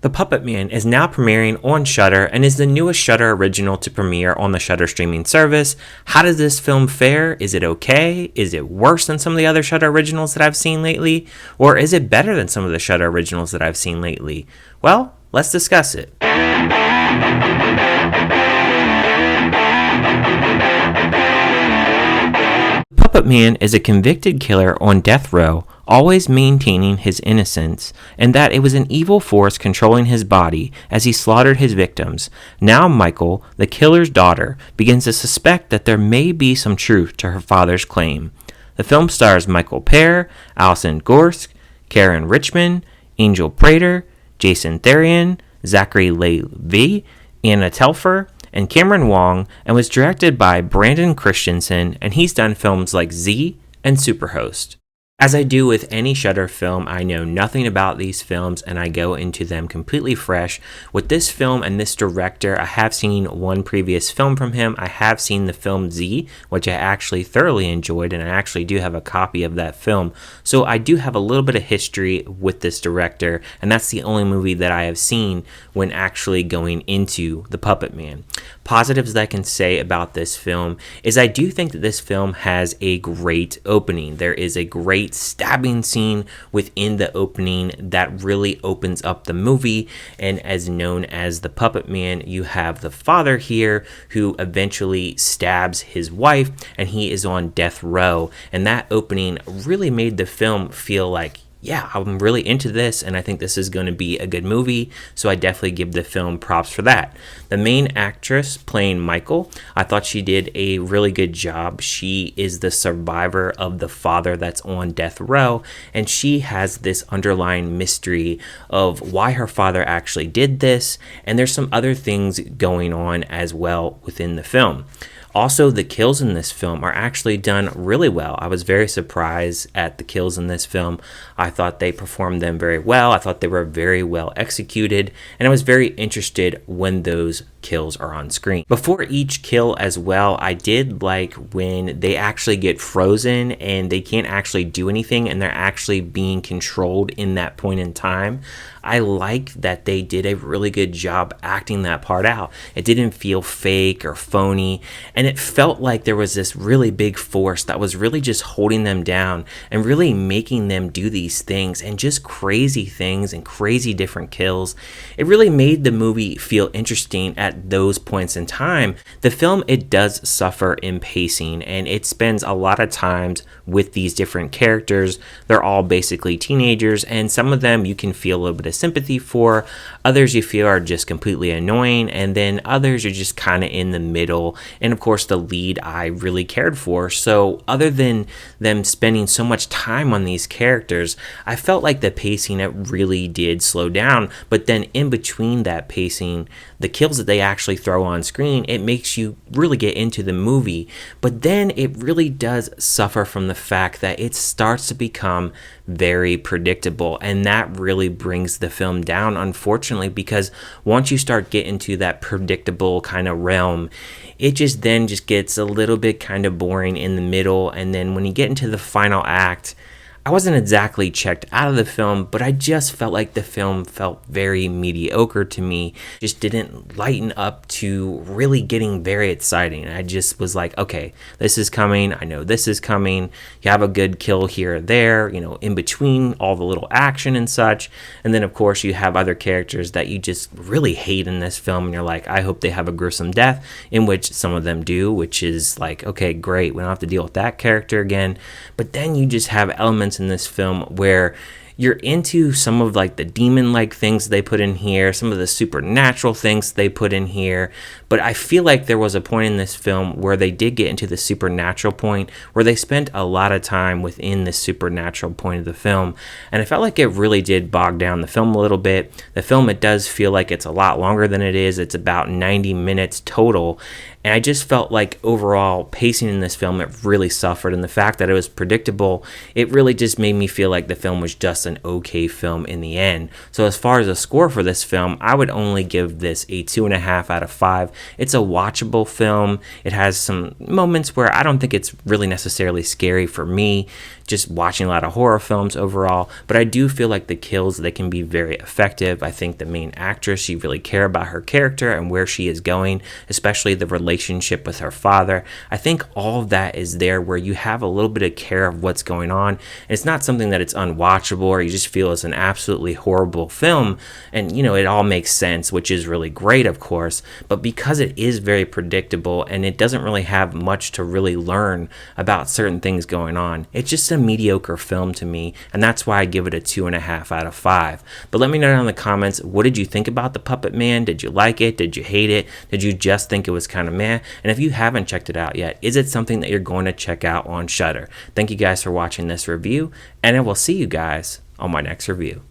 The Puppetman is now premiering on Shudder and is the newest Shudder original to premiere on the Shudder streaming service. How does this film fare? Is it okay? Is it worse than some of the other Shudder originals that I've seen lately? Or is it better than some of the Shudder originals that I've seen lately? Well, let's discuss it. Puppetman is a convicted killer on death row, always maintaining his innocence, and that it was an evil force controlling his body as he slaughtered his victims. Now Michal, the killer's daughter, begins to suspect that there may be some truth to her father's claim. The film stars Michal Paré, Alyson Gorske, Caryn Richman, Angel Prater, Jayson Therrien, Zachary, Anna Telfer, and Cameron Wong, and was directed by Christensen, and he's done films like Z and Superhost. As I do with any Shudder film, I know nothing about these films and I go into them completely fresh. With this film and this director, I have seen one previous film from him. I have seen the film Z, which I actually thoroughly enjoyed, and I actually do have a copy of that film. So I do have a little bit of history with this director, and that's the only movie that I have seen when actually going into The Puppetman. Positives that I can say about this film is I do think that this film has a great opening. There is a great stabbing scene within the opening that really opens up the movie, and as known as the Puppetman, you have the father here who eventually stabs his wife, and he is on death row, and that opening really made the film feel like, yeah, I'm really into this, and I think this is going to be a good movie, so I definitely give the film props for that. The main actress playing Michal, I thought she did a really good job. She is the survivor of the father that's on death row, and she has this underlying mystery of why her father actually did this, and there's some other things going on as well within the film. Also, the kills in this film are actually done really well. I was very surprised at the kills in this film. I thought they performed them very well. I thought they were very well executed, and I was very interested when those kills are on screen. Before each kill as well, I did like when they actually get frozen and they can't actually do anything and they're actually being controlled in that point in time. I like that they did a really good job acting that part out. It didn't feel fake or phony, and it felt like there was this really big force that was really just holding them down and really making them do these things and just crazy things and crazy different kills. It really made the movie feel interesting at those points in time. The film, it does suffer in pacing, and it spends a lot of times with these different characters. They're all basically teenagers, and some of them you can feel a little bit of sympathy for, others you feel are just completely annoying, and then others are just kind of in the middle. And of course the lead I really cared for. So other than them spending so much time on these characters, I felt like the pacing, it really did slow down. But then in between that pacing, the kills that they actually throw on screen, it makes you really get into the movie. But then it really does suffer from the fact that it starts to become very predictable, and that really brings the film down, unfortunately, because once you start getting to that predictable kind of realm, it just gets a little bit kind of boring in the middle. And then when you get into the final act, I wasn't exactly checked out of the film, but I just felt like the film felt very mediocre to me. Just didn't lighten up to really getting very exciting. I just was like, okay, this is coming. I know this is coming. You have a good kill here or there, in between all the little action and such. And then, of course, you have other characters that you just really hate in this film. And you're like, I hope they have a gruesome death, in which some of them do, which is like, okay, great. We don't have to deal with that character again. But then you just have elements in this film where you're into some of like the demon-like things they put in here, some of the supernatural things they put in here. But I feel like there was a point in this film where they did get into the supernatural point, where they spent a lot of time within the supernatural point of the film. And I felt like it really did bog down the film a little bit. The film, it does feel like it's a lot longer than it is. It's about 90 minutes total. And I just felt like overall pacing in this film, it really suffered. And the fact that it was predictable, it really just made me feel like the film was just an okay film in the end. So as far as a score for this film, I would only give this a 2.5 out of 5. It's a watchable film. It has some moments where I don't think it's really necessarily scary for me, just watching a lot of horror films overall. But I do feel like the kills, they can be very effective. I think the main actress, you really care about her character and where she is going, especially the relationship with her father. I think all of that is there where you have a little bit of care of what's going on. And it's not something that it's unwatchable or you just feel it's an absolutely horrible film. And, you know, it all makes sense, which is really great, of course. But because it is very predictable and it doesn't really have much to really learn about certain things going on, it's just a mediocre film to me. And that's why I give it a 2.5 out of 5. But let me know down in the comments, what did you think about The Puppetman? Did you like it? Did you hate it? Did you just think it was kind of meh? And if you haven't checked it out yet, is it something that you're going to check out on Shudder? Thank you guys for watching this review, and I will see you guys on my next review.